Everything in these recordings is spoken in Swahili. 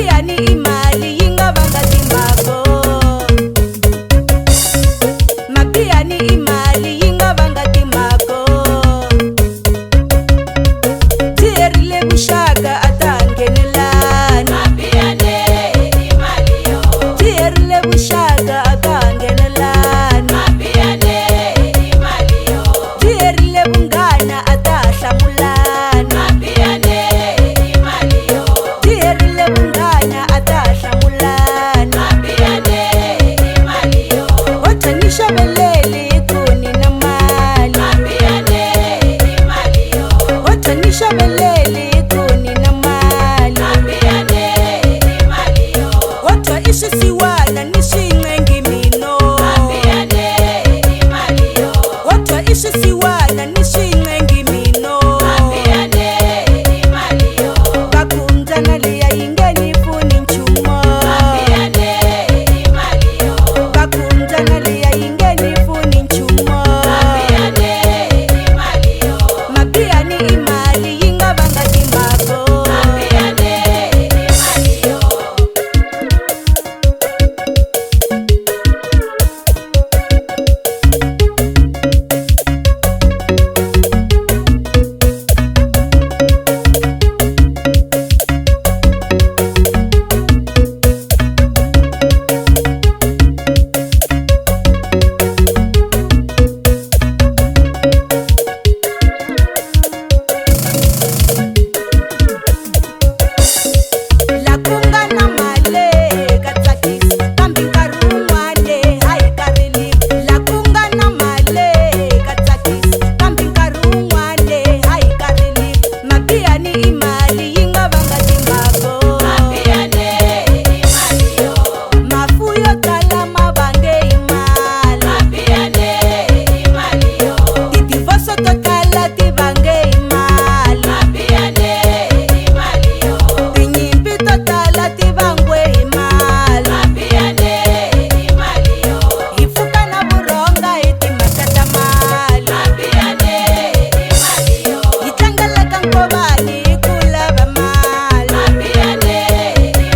mabiyani imali yingavanga timbako. Mabiyani imali yingavanga timbako. Tierile bushaka atangenelani. Mabiyani imali yo. Tierile bushaka atangenelani. Mabiyani imali yo. Tierile bungana atahlamulani. Mabiyani imali yo. Tierile bungana atahlamulani. Mabiyani imali yo. Watanisha beleli kuni na mali. Mabiyani imali yo. Watanisha beleli kuni na mali. Mabiyani imali yo. Watu ishi siwana nishingwengi mino. Mabiyani imali yo. Watu ishi siwana nishingwengi mino. Mabiyani imali yo. Bakundana liya ingeni funi nchumo. Mabiyani imali yo. Bakundana liya ingeni funi nchumo. Mabiyani imali yo. Mabiyani imali yingavanga timbako. Mabiyani imali yo. Lakungana male katsakisi kambi nkarhi wun'wane hayi karili. Lakungana male katsakisi kambi nkarhi wun'wane hayi karili. Mabiyani imali yingavanga timbako. Mabiyani imali yo. Mafu yo tala mavange imali. Mabiyani imali yo. Tidivoso to tala tivange imali. Mabiyani imali yo. Tinyimpi to tala tivangwe imali. Mabiyani imali yo. Hifuka na vuronga hi timhaka ta mali. Mabiyani imali yo. Hi tlangeleka nkovani hi ku lava mali. Mabiyani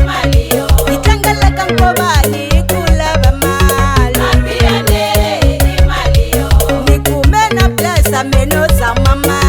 imali yo. Hi tlangeleka nkovani hi ku lava mali. Mabiyani imali yo. Ni kume na blesa meno zama mali.